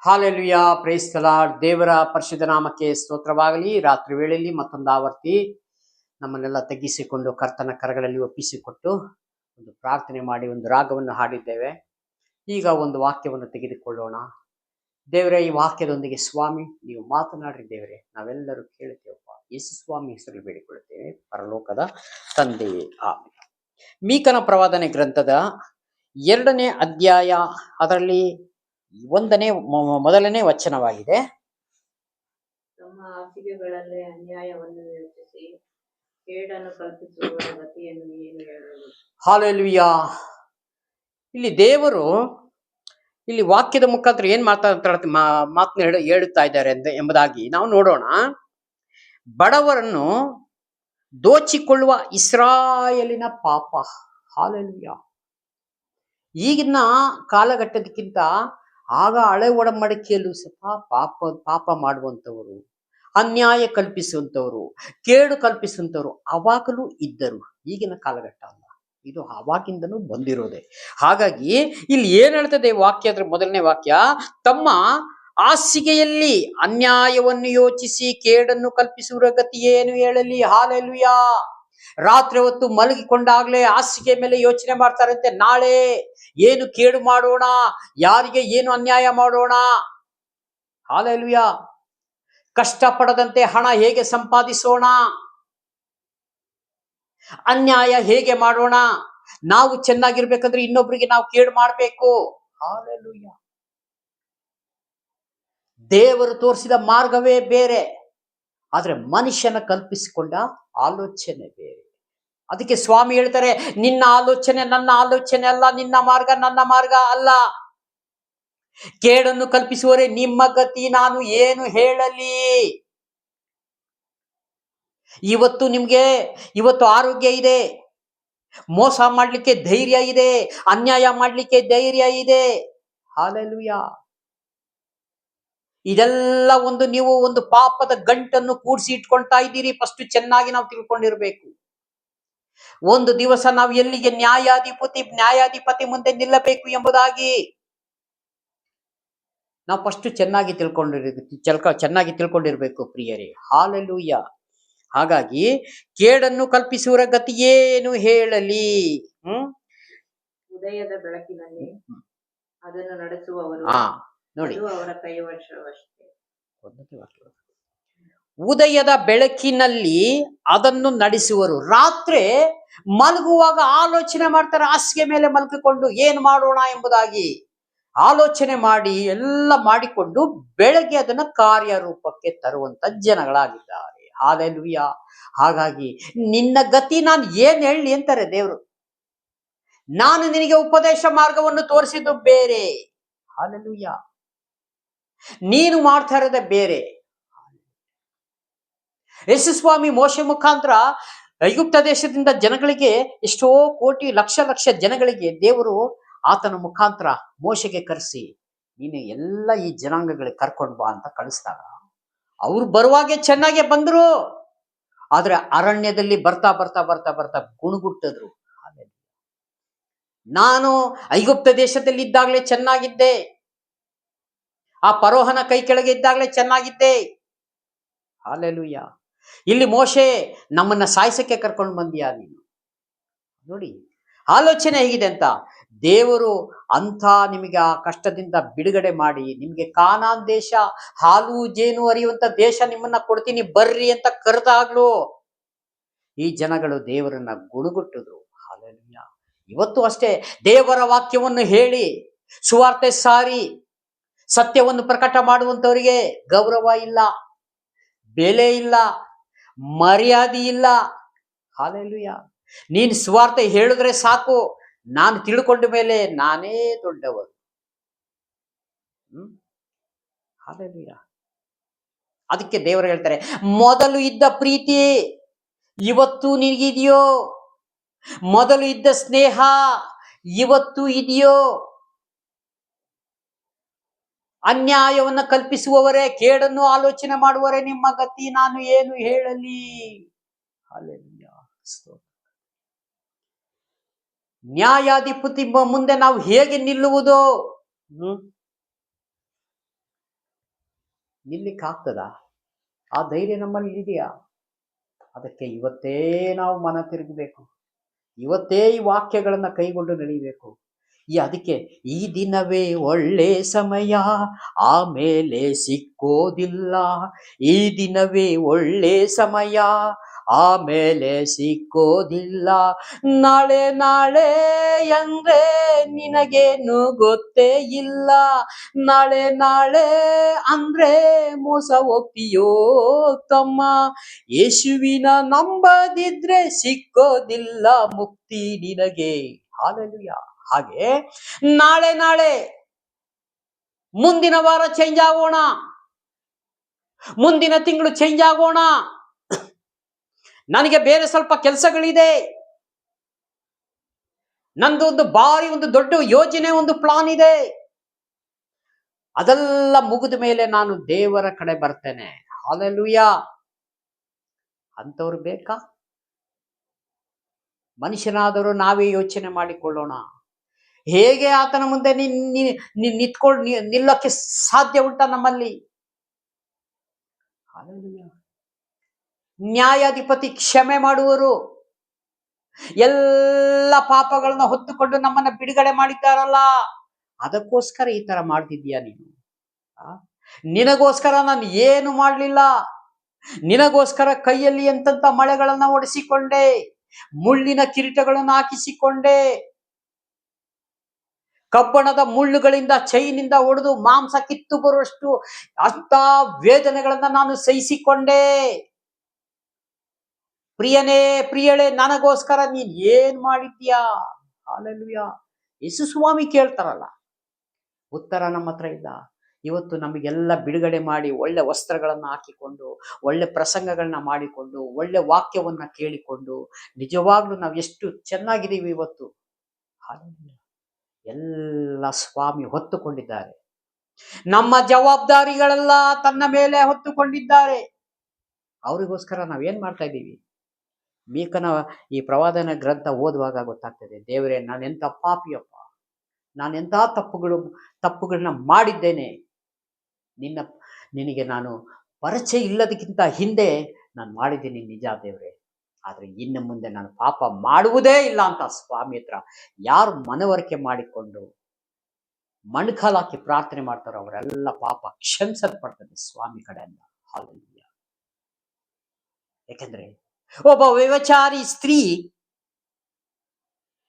Hallelujah, praise the lord. ದೇವರ ಪರಿಶುದ್ಧ ನಾಮಕ್ಕೆ ಸ್ತೋತ್ರವಾಗಲಿ. ರಾತ್ರಿ ವೇಳೆಯಲ್ಲಿ ಮತ್ತೊಂದು ಆವರ್ತಿ ನಮ್ಮನ್ನೆಲ್ಲ ತಗ್ಗಿಸಿಕೊಂಡು ಕರ್ತನ ಕರಗಳಲ್ಲಿ ಒಪ್ಪಿಸಿಕೊಟ್ಟು ಒಂದು ಪ್ರಾರ್ಥನೆ ಮಾಡಿ ಒಂದು ರಾಗವನ್ನು ಹಾಡಿದ್ದೇವೆ. ಈಗ ಒಂದು ವಾಕ್ಯವನ್ನು ತೆಗೆದುಕೊಳ್ಳೋಣ. ದೇವರೇ, ಈ ವಾಕ್ಯದೊಂದಿಗೆ ಸ್ವಾಮಿ ನೀವು ಮಾತನಾಡ್ರಿ ದೇವರೇ, ನಾವೆಲ್ಲರೂ ಕೇಳುತ್ತೇವಪ್ಪ. ಯೇಸು ಸ್ವಾಮಿ ಹೆಸರು ಬೇಡಿಕೊಳ್ಳುತ್ತೇವೆ, ಪರಲೋಕದ ತಂದೆಯೇ, ಆಮೆನ್. ಮೀಕನ ಪ್ರವಾದನೆ ಗ್ರಂಥದ 2ನೇ ಅಧ್ಯಾಯ, ಅದರಲ್ಲಿ ಮೊದಲನೇ ವಚನವಾಗಿದೆ. ತಮ್ಮ ಹಾಸಿಗೆಗಳಲ್ಲಿ ಅನ್ಯಾಯವನ್ನು ಯೋಚಿಸಿ ಕೇಡನ್ನು ಕಲ್ಪಿಸುವವರ ಗತಿಯನ್ನು ಏನು ಹೇಳಲು. ಹಾಲೆಲುಯಾ. ಇಲ್ಲಿ ದೇವರು ಇಲ್ಲಿ ವಾಕ್ಯದ ಮುಖಾಂತರ ಏನ್ ಮಾತನ್ನ ಹೇಳುತ್ತಾ ಇದ್ದಾರೆ ಎಂಬುದಾಗಿ ನಾವು ನೋಡೋಣ. ಬಡವರನ್ನು ದೋಚಿಕೊಳ್ಳುವ ಇಸ್ರಾಯೇಲಿನ ಪಾಪ. ಹಾಲೆಲುಯಾ. ಈಗಿನ ಕಾಲಘಟ್ಟದಕ್ಕಿಂತ ಆಗ ಹಳೆ ಒಡಂಬಡಿಕೆಯಲ್ಲೂ ಸಹ ಪಾಪ ಮಾಡುವಂಥವರು, ಅನ್ಯಾಯ ಕಲ್ಪಿಸುವಂಥವರು, ಕೇಡು ಕಲ್ಪಿಸುವಂಥವರು ಅವಾಗಲೂ ಇದ್ದರು. ಈಗಿನ ಕಾಲಘಟ್ಟ ಅಲ್ಲ, ಇದು ಅವಾಗಿಂದನೂ ಬಂದಿರೋದೆ. ಹಾಗಾಗಿ ಇಲ್ಲಿ ಏನ್ ಹೇಳ್ತದೆ ವಾಕ್ಯ, ಅದ್ರ ಮೊದಲನೇ ವಾಕ್ಯ, ತಮ್ಮ ಹಾಸಿಗೆಯಲ್ಲಿ ಅನ್ಯಾಯವನ್ನು ಯೋಚಿಸಿ ಕೇಡನ್ನು ಕಲ್ಪಿಸುವ ಗತಿ ಏನು ಹೇಳಲಿ. ಹಾಲೆಲುಯಾ. ರಾತ್ರಿ ಹೊತ್ತು ಮಲಗಿಕೊಂಡಾಗ್ಲೇ ಹಾಸಿಗೆ ಮೇಲೆ ಯೋಚನೆ ಮಾಡ್ತಾರಂತೆ, ನಾಳೆ ಏನು ಕೇಡು ಮಾಡೋಣ, ಯಾರಿಗೆ ಏನು ಅನ್ಯಾಯ ಮಾಡೋಣ. ಹಾಲೆಲುಯಾ. ಕಷ್ಟಪಡದಂತೆ ಹಣ ಹೇಗೆ ಸಂಪಾದಿಸೋಣ, ಅನ್ಯಾಯ ಹೇಗೆ ಮಾಡೋಣ, ನಾವು ಚೆನ್ನಾಗಿರ್ಬೇಕಂದ್ರೆ ಇನ್ನೊಬ್ರಿಗೆ ನಾವು ಕೇಡು ಮಾಡಬೇಕು. ಹಾಲೆಲುಯಾ. ದೇವರು ತೋರಿಸಿದ ಮಾರ್ಗವೇ ಬೇರೆ, ಆದ್ರೆ ಮನುಷ್ಯನ ಕಲ್ಪಿಸಿಕೊಂಡ ಆಲೋಚನೆ ಬೇರೆ. ಅದಕ್ಕೆ ಸ್ವಾಮಿ ಹೇಳ್ತಾರೆ, ನಿನ್ನ ಆಲೋಚನೆ ನನ್ನ ಆಲೋಚನೆ ಅಲ್ಲ, ನಿನ್ನ ಮಾರ್ಗ ನನ್ನ ಮಾರ್ಗ ಅಲ್ಲ. ಕೇಡನ್ನು ಕಲ್ಪಿಸುವರೆ ನಿಮ್ಮ ಗತಿ ನಾನು ಏನು ಹೇಳಲಿ. ಇವತ್ತು ಆರೋಗ್ಯ ಇದೆ, ಮೋಸ ಮಾಡ್ಲಿಕ್ಕೆ ಧೈರ್ಯ ಇದೆ, ಅನ್ಯಾಯ ಮಾಡ್ಲಿಕ್ಕೆ ಧೈರ್ಯ ಇದೆ. ಹಾಲೆಲುಯಾ. ಇದೆಲ್ಲ ನೀವು ಒಂದು ಪಾಪದ ಗಂಟನ್ನು ಕೂಡಿಸಿ ಇಟ್ಕೊಳ್ತಾ ಇದ್ದೀರಿ. ಫಸ್ಟ್ ಚೆನ್ನಾಗಿ ನಾವು ತಿಳ್ಕೊಂಡಿರ್ಬೇಕು. ಒಂದು ದಿವಸ ನಾವು ಎಲ್ಲಿಗೆ ನ್ಯಾಯಾಧಿಪತಿ ಮುಂದೆ ನಿಲ್ಲಬೇಕು ಎಂಬುದಾಗಿ ನಾವು ಫಸ್ಟ್ ಚೆನ್ನಾಗಿ ತಿಳ್ಕೊಂಡಿರ್ಬೇಕು ಪ್ರಿಯರೇ. ಹಾಲೆಲೂಯಾ. ಹಾಗಾಗಿ ಕೇಡನ್ನು ಕಲ್ಪಿಸುವ ಗತಿ ಏನು ಹೇಳಲಿ. ಉದಯದ ಬೆಳಕಿನಲ್ಲಿ ಅದನ್ನು ನಡೆಸುವವರು ನೋಡಿ, ಅವರ ಕೈವಶವಷ್ಟೇ. ಉದಯದ ಬೆಳಕಿನಲ್ಲಿ ಅದನ್ನು ನಡೆಸುವರು. ರಾತ್ರಿ ಮಲಗುವಾಗ ಆಲೋಚನೆ ಮಾಡ್ತಾರೆ, ಹಾಸಿಗೆ ಮೇಲೆ ಮಲಗಿಕೊಂಡು ಏನು ಮಾಡೋಣ ಎಂಬುದಾಗಿ ಆಲೋಚನೆ ಮಾಡಿ ಎಲ್ಲ ಮಾಡಿಕೊಂಡು ಬೆಳಗ್ಗೆ ಅದನ್ನ ಕಾರ್ಯರೂಪಕ್ಕೆ ತರುವಂತ ಜನಗಳಾಗಿದ್ದಾರೆ. ಹಾಲೆಲೂಯಾ. ಹಾಗಾಗಿ ನಿನ್ನ ಗತಿ ನಾನು ಏನ್ ಹೇಳಿ ಅಂತಾರೆ ದೇವರು. ನಾನು ನಿನಗೆ ಉಪದೇಶ ಮಾರ್ಗವನ್ನು ತೋರಿಸಿದ್ದು ಬೇರೆ. ಹಾಲೆಲೂಯಾ. ನೀನು ಮಾಡ್ತಾ ಇರೋದೇ ಬೇರೆ. ಯೇಸು ಸ್ವಾಮಿ ಮೋಶೆ ಮುಖಾಂತರ ಐಗುಪ್ತ ದೇಶದಿಂದ ಜನಗಳಿಗೆ, ಎಷ್ಟೋ ಕೋಟಿ ಲಕ್ಷ ಜನಗಳಿಗೆ ದೇವರು ಆತನ ಮುಖಾಂತರ ಮೋಶೆಗೆ ಕರೆಸಿ, ನೀನು ಎಲ್ಲ ಈ ಜನಾಂಗಗಳಿಗೆ ಕರ್ಕೊಂಡು ಬಾ ಅಂತ ಕಳಿಸಿದಾಗ ಅವ್ರು ಬರುವಾಗೆ ಚೆನ್ನಾಗೆ ಬಂದ್ರು. ಆದ್ರೆ ಅರಣ್ಯದಲ್ಲಿ ಬರ್ತಾ ಗುಣಗುಟ್ಟಿದ್ರು. ನಾನು ಐಗುಪ್ತ ದೇಶದಲ್ಲಿ ಇದ್ದಾಗಲೇ ಚೆನ್ನಾಗಿದ್ದೆ, ಆ ಫರೋಹನ ಕೈ ಕೆಳಗೆ ಇದ್ದಾಗಲೇ ಚೆನ್ನಾಗಿದ್ದೆ. ಹಾಲೆಲೂಯಾ. ಇಲ್ಲಿ ಮೋಶೆ ನಮ್ಮನ್ನ ಸಾಯಿಸಕ್ಕೆ ಕರ್ಕೊಂಡು ಬಂದಿಯಾ ನೀನು. ನೋಡಿ ಆಲೋಚನೆ ಹೇಗಿದೆ ಅಂತ. ದೇವರು ಅಂತ ನಿಮಗೆ ಆ ಕಷ್ಟದಿಂದ ಬಿಡುಗಡೆ ಮಾಡಿ ನಿಮ್ಗೆ ಕಾನಾನ್ ದೇಶ, ಹಾಲು ಜೇನು ಹರಿಯುವಂತ ದೇಶ ನಿಮ್ಮನ್ನ ಕೊಡ್ತೀನಿ ಬರ್ರಿ ಅಂತ ಕರೆದಾಗ್ಲು ಈ ಜನಗಳು ದೇವರನ್ನ ಗುಣಗುಟ್ಟಿದ್ರು. ಹಾಲೆಲೂಯಾ. ಇವತ್ತು ಅಷ್ಟೇ, ದೇವರ ವಾಕ್ಯವನ್ನು ಹೇಳಿ ಸುವಾರ್ತೆ ಸಾರಿ ಸತ್ಯವನ್ನು ಪ್ರಕಟ ಮಾಡುವಂತವರಿಗೆ ಗೌರವ ಇಲ್ಲ, ಬೆಲೆ ಇಲ್ಲ, ಮರ್ಯಾದೆ ಇಲ್ಲ. ಹಾಲೆಲೂಯಾ. ನೀನು ಸುವಾರ್ತೆ ಹೇಳಿದ್ರೆ ಸಾಕು, ನಾನು ತಿಳ್ಕೊಂಡ ಮೇಲೆ ನಾನೇ ದೊಡ್ಡವರು. ಹಾಲೆಲೂಯಾ. ಅದಕ್ಕೆ ದೇವರು ಹೇಳ್ತಾರೆ, ಮೊದಲು ಇದ್ದ ಪ್ರೀತಿ ಇವತ್ತು ನಿನಗಿದೆಯೋ, ಮೊದಲು ಇದ್ದ ಸ್ನೇಹ ಇವತ್ತು ಇದೆಯೋ. ಅನ್ಯಾಯವನ್ನು ಕಲ್ಪಿಸುವವರೇ, ಕೇಡನ್ನು ಆಲೋಚನೆ ಮಾಡುವವರೇ ನಿಮ್ಮ ಗತಿ ನಾನು ಏನು ಹೇಳಲಿ. ಹಾಲೆಲೂಯಾ. ನ್ಯಾಯಾಧಿಪತಿ ಮುಂದೆ ನಾವು ಹೇಗೆ ನಿಲ್ಲುವುದು? ನಿಲ್ಲಿಕ್ಕಾಗ್ತದ? ಆ ಧೈರ್ಯ ನಮ್ಮಲ್ಲಿ ಇದೆಯಾ? ಅದಕ್ಕೆ ಇವತ್ತೇ ನಾವು ಮನ ತಿರುಗಬೇಕು. ಇವತ್ತೇ ಈ ವಾಕ್ಯಗಳನ್ನ ಕೈಗೊಂಡು ನಡೀಬೇಕು. ಅದಕ್ಕೆ ಈ ದಿನವೇ ಒಳ್ಳೆ ಸಮಯ, ಆಮೇಲೆ ಸಿಕ್ಕೋದಿಲ್ಲ. ಈ ದಿನವೇ ಒಳ್ಳೆ ಸಮಯ, ಆಮೇಲೆ ಸಿಕ್ಕೋದಿಲ್ಲ. ನಾಳೆ ನಾಳೆ ಅಂದ್ರೆ ನಿನಗೇನು ಗೊತ್ತೇ ಇಲ್ಲ. ನಾಳೆ ನಾಳೆ ಅಂದ್ರೆ ಮೋಸ ಹೋಗ್ತೀಯೋ ತಮ್ಮ. ಯೇಸುವಿನ ನಂಬದಿದ್ರೆ ಸಿಕ್ಕೋದಿಲ್ಲ ಮುಕ್ತಿ ನಿನಗೆ. ಹಾಲೆಲೂಯಾ. ಹಾಗೆ ನಾಳೆ ನಾಳೆ, ಮುಂದಿನ ವಾರ ಚೇಂಜ್ ಆಗೋಣ, ಮುಂದಿನ ತಿಂಗಳು ಚೇಂಜ್ ಆಗೋಣ, ನನಗೆ ಬೇರೆ ಸ್ವಲ್ಪ ಕೆಲಸಗಳಿದೆ, ನಂದು ಒಂದು ದೊಡ್ಡ ಯೋಜನೆ, ಒಂದು ಪ್ಲಾನ್ ಇದೆ, ಅದೆಲ್ಲ ಮುಗಿದ ಮೇಲೆ ನಾನು ದೇವರ ಕಡೆ ಬರ್ತೇನೆ. ಹಾಲೆಲೂಯಾ. ಅಂಥವ್ರು ಬೇಕಾ? ಮನುಷ್ಯನಾದರೂ ನಾವೇ ಯೋಚನೆ ಮಾಡಿಕೊಳ್ಳೋಣ. ಹೇಗೆ ಆತನ ಮುಂದೆ ನಿಲ್ಲಕ್ಕೆ ಸಾಧ್ಯ ಉಂಟಾ ನಮ್ಮಲ್ಲಿ? ಹಾಲೆಲೂಯಾ. ನ್ಯಾಯಾಧಿಪತಿ ಕ್ಷಮೆ ಮಾಡುವರು. ಎಲ್ಲ ಪಾಪಗಳನ್ನ ಹೊತ್ತುಕೊಂಡು ನಮ್ಮನ್ನ ಬಿಡುಗಡೆ ಮಾಡಿದ್ದಾರಲ್ಲ, ಅದಕ್ಕೋಸ್ಕರ ಈ ತರ ಮಾಡ್ತಿದ್ದೀಯ ನೀನು? ನಿನಗೋಸ್ಕರ ನಾನು ಏನು ಮಾಡಲಿಲ್ಲ. ನಿನಗೋಸ್ಕರ ಕೈಯಲ್ಲಿ ಎಂತೆಂತ ಮಳೆಗಳನ್ನ ಒಡಿಸಿಕೊಂಡೆ, ಮುಳ್ಳಿನ ಕಿರೀಟಗಳನ್ನು ಹಾಕಿಸಿಕೊಂಡೆ, ಕಬ್ಬಣದ ಮುಳ್ಳುಗಳಿಂದ ಚೈನಿಂದ ಹೊಡೆದು ಮಾಂಸ ಕಿತ್ತು ಬರುವಷ್ಟು ಅಂತ ವೇದನೆಗಳನ್ನ ನಾನು ಸಹಿಸಿಕೊಂಡೆ. ಪ್ರಿಯನೇ, ಪ್ರಿಯಳೇ, ನನಗೋಸ್ಕರ ನೀನ್ ಏನ್ ಮಾಡಿದ್ಯಾ? ಹಾಲೆಲೂಯಾ. ಯೇಸು ಸ್ವಾಮಿ ಕೇಳ್ತಾರಲ್ಲ, ಉತ್ತರ ನಮ್ಮ ಹತ್ರ ಇಲ್ಲ. ಇವತ್ತು ನಮಗೆಲ್ಲ ಬಿಡುಗಡೆ ಮಾಡಿ ಒಳ್ಳೆ ವಸ್ತ್ರಗಳನ್ನ ಹಾಕಿಕೊಂಡು, ಒಳ್ಳೆ ಪ್ರಸಂಗಗಳನ್ನ ಮಾಡಿಕೊಂಡು, ಒಳ್ಳೆ ವಾಕ್ಯವನ್ನ ಕೇಳಿಕೊಂಡು, ನಿಜವಾಗ್ಲೂ ನಾವು ಎಷ್ಟು ಚೆನ್ನಾಗಿದ್ದೀವಿ ಇವತ್ತು. ಹಾಲೆಲೂಯಾ. ಎಲ್ಲ ಸ್ವಾಮಿ ಹೊತ್ತುಕೊಂಡಿದ್ದಾರೆ. ನಮ್ಮ ಜವಾಬ್ದಾರಿಗಳೆಲ್ಲ ತನ್ನ ಮೇಲೆ ಹೊತ್ತುಕೊಂಡಿದ್ದಾರೆ. ಅವರಿಗೋಸ್ಕರ ನಾವೇನ್ ಮಾಡ್ತಾ ಇದ್ದೀವಿ? ಮೀಕನ ಈ ಪ್ರವಾದನ ಗ್ರಂಥ ಓದುವಾಗ ಗೊತ್ತಾಗ್ತದೆ, ದೇವರೇ, ನಾನೆಂಥ ಪಾಪಿಯಪ್ಪ, ನಾನೆಂಥ ತಪ್ಪುಗಳನ್ನ ಮಾಡಿದ್ದೇನೆ. ನಿನಗೆ ನಾನು ಪರಿಚಯ ಇಲ್ಲದಕ್ಕಿಂತ ಹಿಂದೆ ನಾನು ಮಾಡಿದ್ದೀನಿ ನಿಜ ದೇವರೇ, ಆದ್ರೆ ಇನ್ನು ಮುಂದೆ ನಾನು ಪಾಪ ಮಾಡುವುದೇ ಇಲ್ಲ ಅಂತ ಸ್ವಾಮಿ ಹತ್ರ ಯಾರು ಮನವರಿಕೆ ಮಾಡಿಕೊಂಡು ಮಣ್ಕಾಲಾಕಿ ಪ್ರಾರ್ಥನೆ ಮಾಡ್ತಾರೋ ಅವರೆಲ್ಲ ಪಾಪ ಕ್ಷಮಿಸಲ್ಪಡ್ತದೆ ಸ್ವಾಮಿ ಕಡೆಯಿಂದ. ಹಾಲೆಲೂಯಾ. ಯಾಕಂದ್ರೆ ಒಬ್ಬ ವ್ಯಭಿಚಾರಿ ಸ್ತ್ರೀ,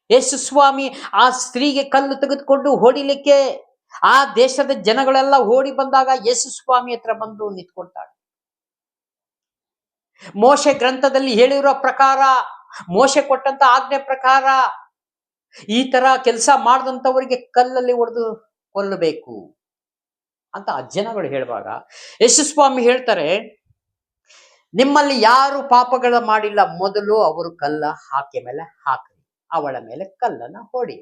ಯೇಸು ಸ್ವಾಮಿ ಆ ಸ್ತ್ರೀಗೆ ಕಲ್ಲು ತೆಗೆದುಕೊಂಡು ಹೊಡಿಲಿಕ್ಕೆ ಆ ದೇಶದ ಜನಗಳೆಲ್ಲ ಓಡಿ ಬಂದಾಗ ಯೇಸು ಸ್ವಾಮಿ ಹತ್ರ ಬಂದು ನಿಂತ್ಕೊಳ್ತಾಳೆ. ಮೋಶೆ ಗ್ರಂಥದಲ್ಲಿ ಹೇಳಿರೋ ಪ್ರಕಾರ, ಮೋಶೆ ಕೊಟ್ಟಂತ ಆಜ್ಞೆ ಪ್ರಕಾರ ಈ ತರ ಕೆಲಸ ಮಾಡಿದಂಥವರಿಗೆ ಕಲ್ಲಲ್ಲಿ ಹೊಡೆದು ಕೊಲ್ಲಬೇಕು ಅಂತ ಆ ಜನಗಳು ಹೇಳುವಾಗ ಯೇಸು ಸ್ವಾಮಿ ಹೇಳ್ತಾರೆ, ನಿಮ್ಮಲ್ಲಿ ಯಾರು ಪಾಪಗಳ ಮಾಡಿಲ್ಲ, ಮೊದಲು ಅವರು ಕಲ್ಲ ಹಾಕಿ ಮೇಲೆ ಹಾಕ್ರಿ, ಅವಳ ಮೇಲೆ ಕಲ್ಲನ್ನ ಹೊಡಿ.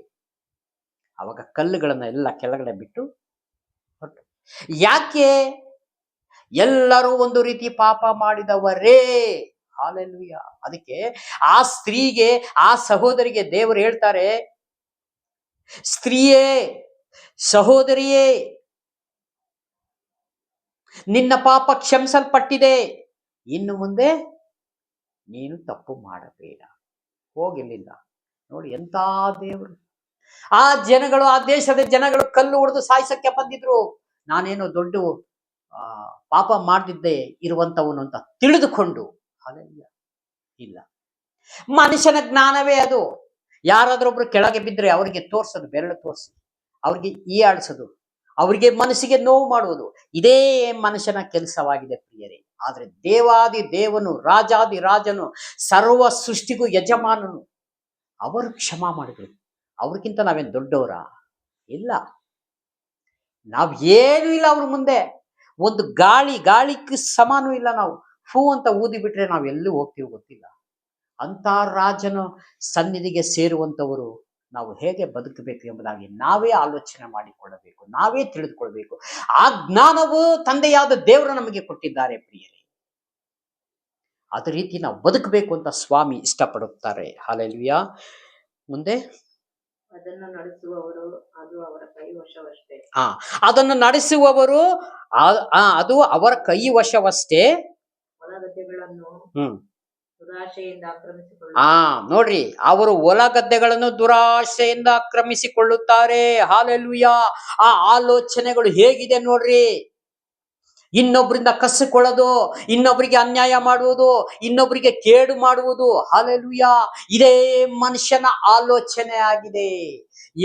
ಅವಾಗ ಕಲ್ಲುಗಳನ್ನ ಎಲ್ಲ ಕೆಳಗಡೆ ಬಿಟ್ಟು ಹೊರಟು. ಯಾಕೆ? ಎಲ್ಲರೂ ಒಂದು ರೀತಿ ಪಾಪ ಮಾಡಿದವರೇ. ಹಾಲೆಲೂಯಾ. ಅದಕ್ಕೆ ಆ ಸ್ತ್ರೀಗೆ, ಆ ಸಹೋದರಿಗೆ ದೇವರು ಹೇಳ್ತಾರೆ, ಸ್ತ್ರೀಯೇ, ಸಹೋದರಿಯೇ, ನಿನ್ನ ಪಾಪ ಕ್ಷಮಿಸಲ್ಪಟ್ಟಿದೆ, ಇನ್ನು ಮುಂದೆ ನೀನು ತಪ್ಪು ಮಾಡಬೇಡ, ಹೋಗಿಲ್ಲಿಂದ. ನೋಡಿ ಎಂತ ದೇವರು. ಆ ಜನಗಳು, ಆ ದೇಶದ ಜನಗಳು ಕಲ್ಲು ಹೊಡೆದು ಸಾಯಿಸಕ್ಕೆ ಬಂದಿದ್ರು. ನಾನೇನೋ ದೊಡ್ಡ ಪಾಪ ಮಾಡ್ತಿದ್ದೆ ಇರುವಂತವನು ಅಂತ ತಿಳಿದುಕೊಂಡು. ಹಾಲೆಲೂಯಾ. ಇಲ್ಲ, ಮನುಷ್ಯನ ಜ್ಞಾನವೇ ಅದು. ಯಾರಾದ್ರೊಬ್ರು ಕೆಳಗೆ ಬಿದ್ದರೆ ಅವರಿಗೆ ತೋರ್ಸೋದು, ಬೆರಳು ತೋರಿಸಿ ಅವ್ರಿಗೆ ಆಡಿಸೋದು, ಅವರಿಗೆ ಮನಸ್ಸಿಗೆ ನೋವು ಮಾಡುವುದು, ಇದೇ ಮನುಷ್ಯನ ಕೆಲಸವಾಗಿದೆ ಪ್ರಿಯರೇ. ಆದ್ರೆ ದೇವಾದಿ ದೇವನು, ರಾಜಾದಿ ರಾಜನು, ಸರ್ವ ಸೃಷ್ಟಿಗೂ ಯಜಮಾನನು, ಅವರು ಕ್ಷಮಾ ಮಾಡಿದ್ರು. ಅವ್ರಿಗಿಂತ ನಾವೇನು ದೊಡ್ಡವರ? ಇಲ್ಲ, ನಾವೇನು ಇಲ್ಲ ಅವ್ರ ಮುಂದೆ. ಒಂದು ಗಾಳಿಗೆ ಸಮಾನೂ ಇಲ್ಲ. ನಾವು ಹೂ ಅಂತ ಊದಿ ಬಿಟ್ರೆ ನಾವು ಎಲ್ಲೂ ಹೋಗ್ತೀವಿ ಗೊತ್ತಿಲ್ಲ. ಅಂತ ರಾಜನ ಸನ್ನಿಧಿಗೆ ಸೇರುವಂತವರು ನಾವು ಹೇಗೆ ಬದುಕಬೇಕು ಎಂಬುದಾಗಿ ನಾವೇ ಆಲೋಚನೆ ಮಾಡಿಕೊಳ್ಳಬೇಕು, ನಾವೇ ತಿಳಿದುಕೊಳ್ಬೇಕು. ಆ ಜ್ಞಾನವು ತಂದೆಯಾದ ದೇವರು ನಮಗೆ ಕೊಟ್ಟಿದ್ದಾರೆ ಪ್ರಿಯರೇ. ಅದೇ ರೀತಿ ನಾವು ಬದುಕಬೇಕು ಅಂತ ಸ್ವಾಮಿ ಇಷ್ಟಪಡುತ್ತಾರೆ. ಹಾಲೆಲೂಯಾ. ಮುಂದೆ ಅದನ್ನು ನಡೆಸುವವರು ಅದು ಅವರ ಕೈವಶವಷ್ಟೇ. ಅದನ್ನು ನಡೆಸುವವರು ಅದು ಅವರ ಕೈ ವಶವಷ್ಟೇ. ಹೊಲಗದ್ದೆಗಳನ್ನು ಹ್ಮ್ ದುರಾಶೆಯಿಂದ ಆಕ್ರಮಿಸಿಕೊಳ್ಳ ನೋಡ್ರಿ, ಅವರು ಹೊಲ ಗದ್ದೆಗಳನ್ನು ದುರಾಶೆಯಿಂದ ಆಕ್ರಮಿಸಿಕೊಳ್ಳುತ್ತಾರೆ. ಹಾಲೆಲೂಯ. ಆ ಆಲೋಚನೆಗಳು ಹೇಗಿದೆ ನೋಡ್ರಿ. ಇನ್ನೊಬ್ಬರಿಂದ ಕಸಿಕೊಳ್ಳೋದು, ಇನ್ನೊಬ್ಬರಿಗೆ ಅನ್ಯಾಯ ಮಾಡುವುದು, ಇನ್ನೊಬ್ಬರಿಗೆ ಕೇಡು ಮಾಡುವುದು. ಹಾಲೆಲೂಯ. ಇದೇ ಮನುಷ್ಯನ ಆಲೋಚನೆ ಆಗಿದೆ.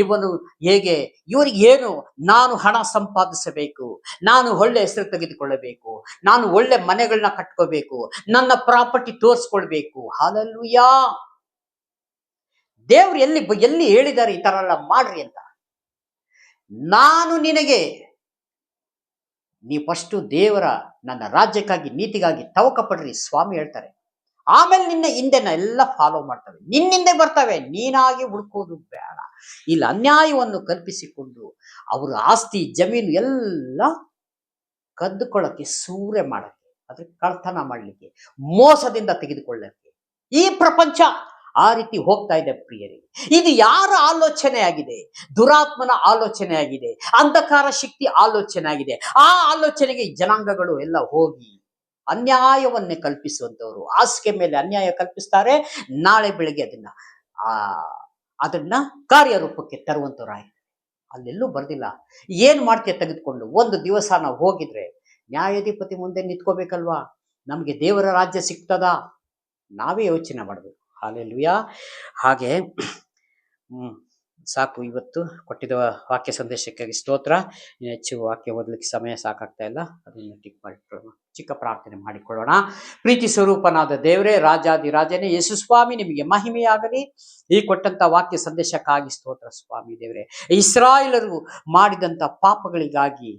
ಇವನು ಹೇಗೆ, ಇವರಿಗೆ ಏನು, ನಾನು ಹಣ ಸಂಪಾದಿಸಬೇಕು, ನಾನು ಒಳ್ಳೆ ಹೆಸರು ತೆಗೆದುಕೊಳ್ಳಬೇಕು, ನಾನು ಒಳ್ಳೆ ಮನೆಗಳನ್ನ ಕಟ್ಕೋಬೇಕು, ನನ್ನ ಪ್ರಾಪರ್ಟಿ ತೋರಿಸ್ಕೊಳ್ಬೇಕು. ಹಾಲೆಲೂಯ. ದೇವ್ರು ಎಲ್ಲಿ ಹೇಳಿದ್ದಾರೆ ಈ ತರ ಎಲ್ಲ ಮಾಡ್ರಿ ಅಂತ? ನಾನು ನಿನಗೆ, ನೀ ಫಸ್ಟ್ ದೇವರ ನನ್ನ ರಾಜ್ಯಕ್ಕಾಗಿ ನೀತಿಗಾಗಿ ತವಕ ಪಡ್ರಿ ಸ್ವಾಮಿ ಹೇಳ್ತಾರೆ. ಆಮೇಲೆ ನಿನ್ನ ಹಿಂದೆನ ಎಲ್ಲ ಫಾಲೋ ಮಾಡ್ತವೆ, ನಿನ್ನಿಂದೆ ಬರ್ತವೆ. ನೀನಾಗಿ ಹುಡುಕೋದು ಬೇಡ. ಇಲ್ಲಿ ಅನ್ಯಾಯವನ್ನು ಕಲ್ಪಿಸಿಕೊಂಡು ಅವರ ಆಸ್ತಿ ಜಮೀನು ಎಲ್ಲ ಕದ್ದುಕೊಳ್ಳಕ್ಕೆ, ಸೂರೆ ಮಾಡಕ್ಕೆ, ಅದ್ರ ಕಳ್ತನ ಮಾಡಲಿಕ್ಕೆ, ಮೋಸದಿಂದ ತೆಗೆದುಕೊಳ್ಳಕ್ಕೆ ಈ ಪ್ರಪಂಚ ಆ ರೀತಿ ಹೋಗ್ತಾ ಇದೆ ಪ್ರಿಯರೇ. ಇದು ಯಾರ ಆಲೋಚನೆ ಆಗಿದೆ? ದುರಾತ್ಮನ ಆಲೋಚನೆ ಆಗಿದೆ, ಅಂಧಕಾರ ಶಕ್ತಿ ಆಲೋಚನೆ ಆಗಿದೆ. ಆ ಆಲೋಚನೆಗೆ ಜನಾಂಗಗಳು ಎಲ್ಲ ಹೋಗಿ ಅನ್ಯಾಯವನ್ನೇ ಕಲ್ಪಿಸುವಂತವ್ರು ಹಾಸಿಗೆ ಮೇಲೆ ಅನ್ಯಾಯ ಕಲ್ಪಿಸ್ತಾರೆ. ನಾಳೆ ಬೆಳಿಗ್ಗೆ ಅದನ್ನ ಕಾರ್ಯರೂಪಕ್ಕೆ ತರುವಂತವ್ರಾಗಿ. ಅಲ್ಲೆಲ್ಲೂ ಬರ್ದಿಲ್ಲ ಏನ್ ಮಾಡ್ತೀಯ ತೆಗೆದುಕೊಂಡು. ಒಂದು ದಿವಸ ನಾವು ಹೋಗಿದ್ರೆ ನ್ಯಾಯಾಧಿಪತಿ ಮುಂದೆ ನಿಂತ್ಕೋಬೇಕಲ್ವಾ? ನಮ್ಗೆ ದೇವರ ರಾಜ್ಯ ಸಿಗ್ತದಾ? ನಾವೇ ಯೋಚನೆ ಮಾಡ್ಬೇಕು. ಹಾಲೆಲೂಯಾ. ಹಾಗೆ ಸಾಕು, ಇವತ್ತು ಕೊಟ್ಟಿದ್ದ ವಾಕ್ಯ ಸಂದೇಶಕ್ಕಾಗಿ ಸ್ತೋತ್ರ. ಹೆಚ್ಚು ವಾಕ್ಯ ಓದಲಿಕ್ಕೆ ಸಮಯ ಸಾಕಾಗ್ತಾ ಇಲ್ಲ, ಅದನ್ನು ಟಿಕ್ ಮಾಡಿಕೊಳ್ಳೋಣ. ಚಿಕ್ಕ ಪ್ರಾರ್ಥನೆ ಮಾಡಿಕೊಳ್ಳೋಣ. ಪ್ರೀತಿ ಸ್ವರೂಪನಾದ ದೇವರೇ, ರಾಜಾದಿರಾಜನೇ ಯೇಸು ಸ್ವಾಮಿ, ನಿಮಗೆ ಮಹಿಮೆಯಾಗಲಿ. ಈ ಕೊಟ್ಟಂತ ವಾಕ್ಯ ಸಂದೇಶಕ್ಕಾಗಿ ಸ್ತೋತ್ರ ಸ್ವಾಮಿ ದೇವರೇ. ಇಸ್ರಾಯೇಲರು ಮಾಡಿದಂತ ಪಾಪಗಳಿಗಾಗಿ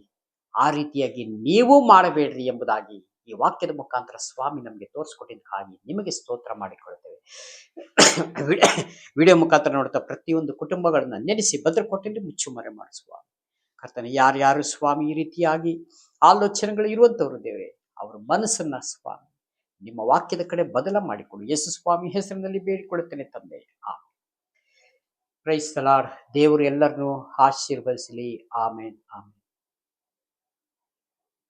ಆ ರೀತಿಯಾಗಿ ನೀವು ಮಾಡಬೇಡ್ರಿ ಎಂಬುದಾಗಿ ಈ ವಾಕ್ಯದ ಮುಖಾಂತರ ಸ್ವಾಮಿ ನಮಗೆ ತೋರಿಸ್ಕೊಟ್ಟಿದ್ದಕ್ಕಾಗಿ ನಿಮಗೆ ಸ್ತೋತ್ರ ಮಾಡಿಕೊಳ್ತೇವೆ. ವಿಡಿಯೋ ಮುಖಾಂತರ ನೋಡ್ತಾ ಪ್ರತಿಯೊಂದು ಕುಟುಂಬಗಳನ್ನ ನೆನೆಸಿ ಭದ್ರಕೋಟೆಯಲ್ಲಿ ಮುಚ್ಚುಮರೆ ಮಾಡಿಸುವ ಕರ್ತನೆ. ಯಾರ್ಯಾರು ಸ್ವಾಮಿ ಈ ರೀತಿಯಾಗಿ ಆಲೋಚನೆಗಳು ಇರುವಂತವ್ರು ದೇವರೇ, ಅವರ ಮನಸ್ಸನ್ನ ಸ್ವಾಮಿ ನಿಮ್ಮ ವಾಕ್ಯದ ಕಡೆ ಬದಲ ಮಾಡಿಕೊಳ್ಳು. ಯೇಸು ಸ್ವಾಮಿ ಹೆಸರಿನಲ್ಲಿ ಬೇಡಿಕೊಳ್ಳುತ್ತೇನೆ ತಂದೆ. Praise the lord. ದೇವರು ಎಲ್ಲರನ್ನೂ ಆಶೀರ್ವದಿಸಲಿ. ಆಮೇನ್, ಆಮೇನ್.